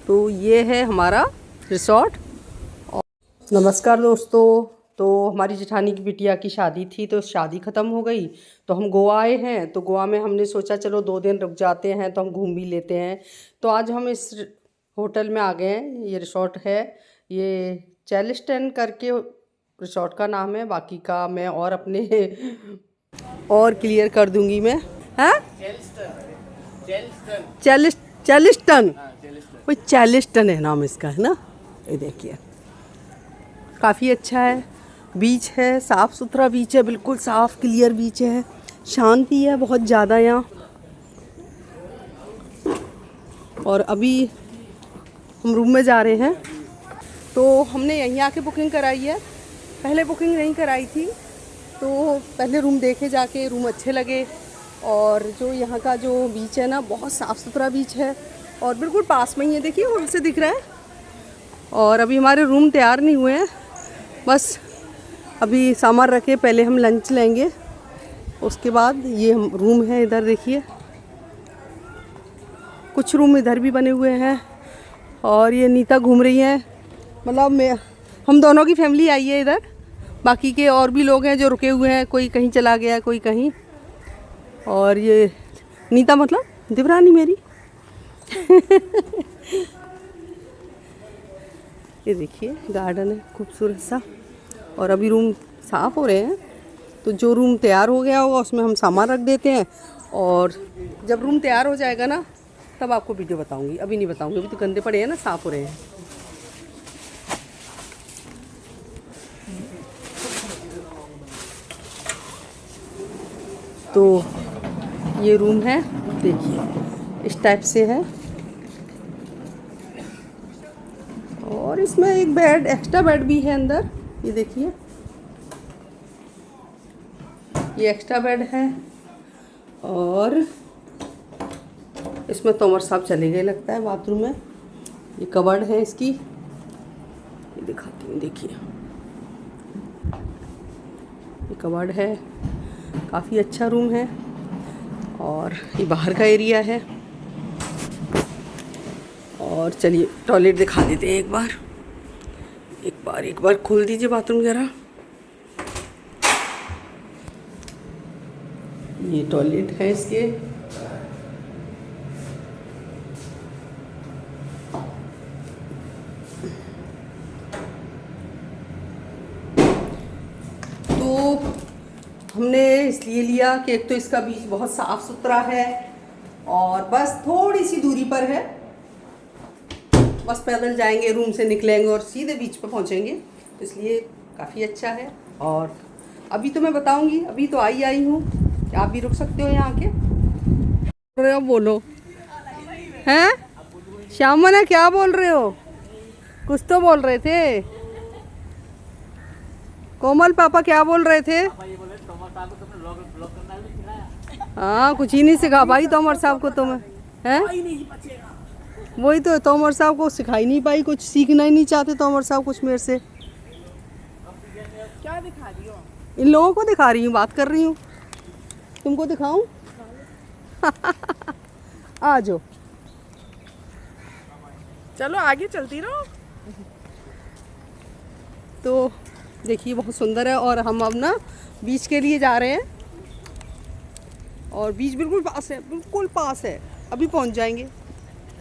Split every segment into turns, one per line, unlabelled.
तो ये है हमारा रिसोर्ट। नमस्कार दोस्तों, तो हमारी जेठानी की बिटिया की शादी थी, तो शादी ख़त्म हो गई तो हम गोवा आए हैं। तो गोवा में हमने सोचा चलो 2 दिन रुक जाते हैं तो हम घूम भी लेते हैं। तो आज हम इस होटल में आ गए हैं। ये रिसोर्ट है, ये चेलिस्टन करके रिसोर्ट का नाम है। बाकी का मैं और अपने और क्लियर कर दूंगी मैं। हैं चेलिस्टन, कोई चेलिस्टन है नाम इसका, है ना। ये देखिए काफ़ी अच्छा है। बीच है, साफ़ सुथरा बीच है, बिल्कुल साफ़ क्लियर बीच है। शांति है बहुत ज़्यादा यहाँ। और अभी हम रूम में जा रहे हैं। तो हमने यहीं आके बुकिंग कराई है, पहले बुकिंग नहीं कराई थी। तो पहले रूम देखे जाके, रूम अच्छे लगे। और जो यहाँ का जो बीच है ना, बहुत साफ़ सुथरा बीच है और बिल्कुल पास में ही है। देखिए होटल से दिख रहा है। और अभी हमारे रूम तैयार नहीं हुए हैं, बस अभी सामान रखे, पहले हम लंच लेंगे उसके बाद। ये हम रूम है, इधर देखिए कुछ रूम इधर भी बने हुए हैं। और ये नीता घूम रही है, मतलब हम दोनों की फैमिली आई है इधर। बाकी के और भी लोग हैं जो रुके हुए हैं, कोई कहीं चला गया, कोई कहीं। और ये नीता मतलब देवरानी मेरी ये देखिए गार्डन है खूबसूरत सा। और अभी रूम साफ़ हो रहे हैं, तो जो रूम तैयार हो गया होगा उसमें हम सामान रख देते हैं। और जब रूम तैयार हो जाएगा ना, तब आपको वीडियो बताऊंगी। अभी नहीं बताऊंगी, अभी तो गंदे पड़े हैं ना, साफ़ हो रहे हैं। तो ये रूम है, देखिए इस टाइप से है। और इसमें एक बेड, एक्स्ट्रा बेड भी है अंदर, ये देखिए ये एक्स्ट्रा बेड है। और इसमें तोमर साहब चले गए लगता है बाथरूम में। ये कबर्ड है इसकी, ये दिखाती हूँ, देखिए ये कबर्ड है। काफ़ी अच्छा रूम है। और ये बाहर का एरिया है। और चलिए टॉयलेट दिखा देते हैं एक बार खोल दीजिए बाथरूम ज़रा। ये टॉयलेट है इसके। तो हमने इसलिए लिया कि एक तो इसका बीच बहुत साफ़ सुथरा है और बस थोड़ी सी दूरी पर है। बस पैदल जाएंगे, रूम से निकलेंगे और सीधे बीच पर पहुंचेंगे, तो इसलिए काफ़ी अच्छा है। और अभी तो मैं बताऊंगी, अभी तो आई हूँ, आप भी रुक सकते हो यहाँ आके। बोल रहे हो, बोलो हैं श्याम मना, क्या बोल रहे हो? कुछ तो बोल रहे थे। कोमल पापा क्या बोल रहे थे? हाँ कुछ ही नहीं सिखा भाई तोमर साहब को, तुम्हें हैं? वही तो, तोमर साहब को सिखाई नहीं पाई, कुछ सीखना ही नहीं चाहते तोमर साहब कुछ मेरे से।
क्या दिखा रही हो?
इन लोगों को दिखा रही हूँ, बात कर रही हूँ। तुमको दिखाऊं? आ जाओ,
चलो आगे चलती रहो।
तो देखिए बहुत सुंदर है। और हम अब ना बीच के लिए जा रहे हैं। और बीच बिल्कुल पास है, बिल्कुल पास है, अभी पहुंच जाएंगे।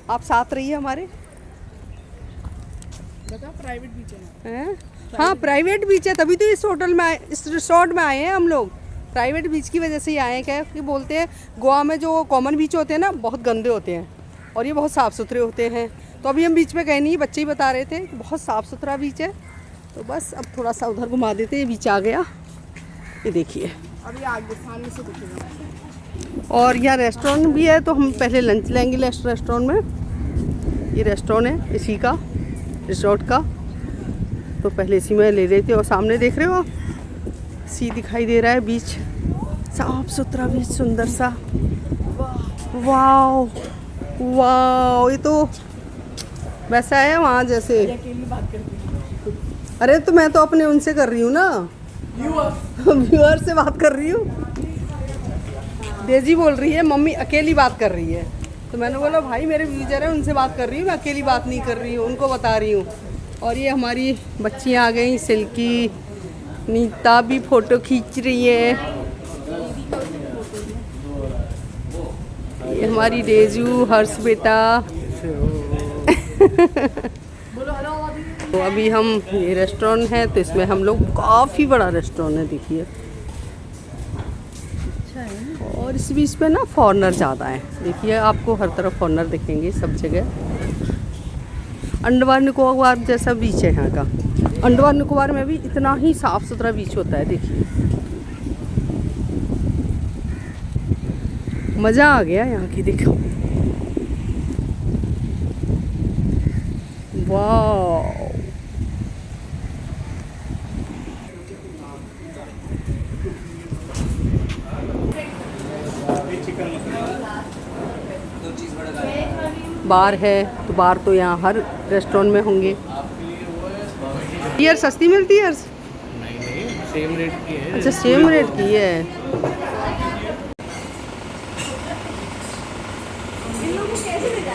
आप साथ रहिए हमारे।
बता, प्राइवेट बीच है?
हाँ प्राइवेट बीच है, तभी तो इस होटल में आए, इस रिसोर्ट में आए हैं हम लोग। प्राइवेट बीच की वजह से ही आए हैं। क्या कि बोलते हैं गोवा में जो कॉमन बीच होते हैं ना, बहुत गंदे होते हैं और ये बहुत साफ़ सुथरे होते हैं। तो अभी हम बीच में गए नहीं, बच्चे ही बता रहे थे कि बहुत साफ़ सुथरा बीच है। तो बस अब थोड़ा सा उधर घुमा देते हैं, बीच आ गया, ये देखिए।
अभी आगे सामने से दिखेगा।
और यहाँ रेस्टोरेंट भी है, तो हम पहले लंच लेंगे रेस्टोरेंट में। ये रेस्टोरेंट है इसी का, रिसोर्ट का, तो पहले इसी में ले लेते। और सामने देख रहे हो आप, सी दिखाई दे रहा है, बीच साफ सुथरा बीच, सुंदर सा। वाओ वाओ, ये तो वैसा है वहाँ जैसे।
अकेली बात करती हूँ।
अरे तो मैं तो अपने उनसे कर रही हूँ ना, व्यूअर से बात कर रही हूँ। डेजी बोल रही है मम्मी अकेली बात कर रही है। तो मैंने बोला भाई मेरे वीजर है, उनसे बात कर रही हूँ, मैं अकेली बात नहीं कर रही हूँ, उनको बता रही हूँ। और ये हमारी बच्चियाँ आ गई, सिल्की, नीता भी फ़ोटो खींच रही है, ये हमारी डेजू, हर्ष बेटा। तो अभी हम, ये रेस्टोरेंट है तो इसमें हम लोग, काफ़ी बड़ा रेस्टोरेंट है देखिए, और इस बीच पे ना फॉरेनर ज़्यादा है। देखिए आपको हर तरफ फॉरेनर दिखेंगे सब जगह। अंडमान निकोबार जैसा बीच है यहाँ का। अंडमान निकोबार में भी इतना ही साफ़ सुथरा बीच होता है। देखिए मज़ा आ गया यहाँ की, देखो वाह। बार है तो बार तो यहाँ हर रेस्टोरेंट में होंगे। बियर सस्ती मिलती है?
नहीं सेम रेट की है।
अच्छा सेम रेट की है।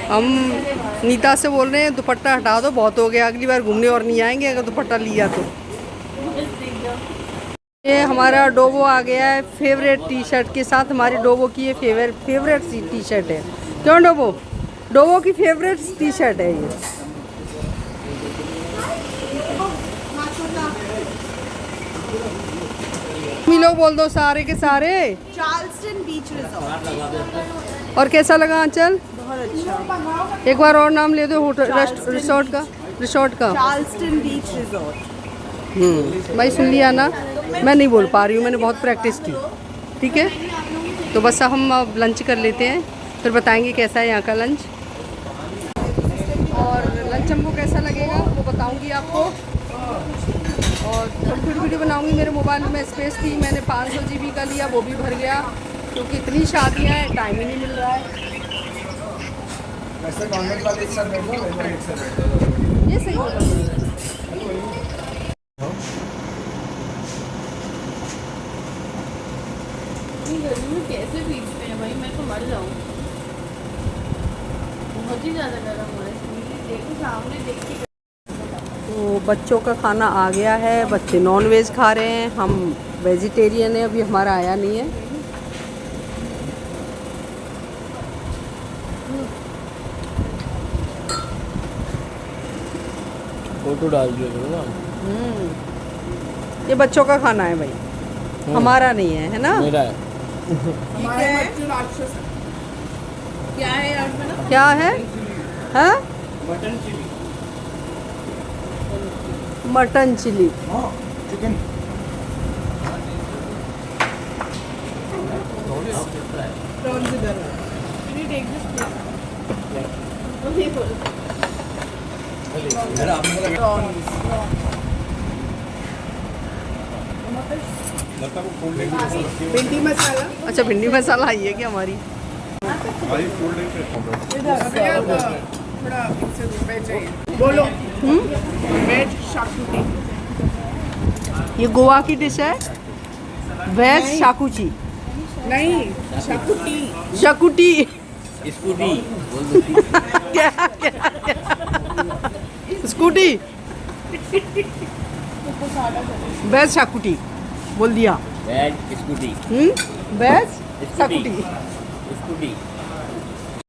हम नीता से बोल रहे हैं दुपट्टा हटा दो, बहुत हो गया, अगली बार घूमने और नहीं आएंगे अगर दुपट्टा लिया तो। ये हमारा डोबो आ गया है फेवरेट टी शर्ट के साथ। हमारे डोबो की ये फेवरेट सी टी शर्ट है। क्यों डोबो? डोबो की फेवरेट टी शर्ट है ये। मिलो बोल दो सारे के सारे।
Charleston beach resort.
और कैसा लगा आंचल?
बहुत अच्छा।
एक बार और नाम ले दो होटल रिसोर्ट का।
Charleston beach resort.
भाई सुन लिया ना, मैं नहीं बोल पा रही हूँ, मैंने बहुत प्रैक्टिस की। ठीक है, तो बस हम अब लंच कर लेते हैं, फिर बताएंगे कैसा है यहाँ का लंच, और लंच हमको कैसा लगेगा वो बताऊंगी आपको। और थोड़ी वीडियो बनाऊंगी। मेरे मोबाइल में स्पेस थी, मैंने 500 GB का लिया, वो भी भर गया क्योंकि इतनी शादियाँ हैं, टाइम ही नहीं मिल रहा है। ये सही होगा।
गर्मी में कैसे भीगते हैं भाई, मैं तो मर जाऊँ। बहुत ही ज़्यादा गर्म हो रहा है। देखो सामने देखिए।
तो बच्चों का खाना आ गया है, बच्चे नॉन वेज खा रहे हैं, हम वेजिटेरियन है, अभी हमारा आया नहीं है।
फोटो डाल दिया करो ना।
ये बच्चों का खाना है भाई, हमारा नहीं है, है ना?
मेरा है।
हमारे बच्चे राक्षस हैं।
क्या है यार में
क्या है? हाँ?
Mutton chilli.
Mutton chilli.
Chicken.
Prawns इधर है। भिंडी मसाला।
अच्छा भिंडी मसाला आई है क्या हमारी?
थोड़ा वेज चाहिए। बोलो। वेज शाकुटी।
ये गोवा की डिश है, वेज शाकुची।
नहीं, शाकुटी।
शाकुटी।
स्कूटी
क्या स्कूटी? वेज शाकुटी बोल दिया।
Bag scooty
veg xacuti.
Scooty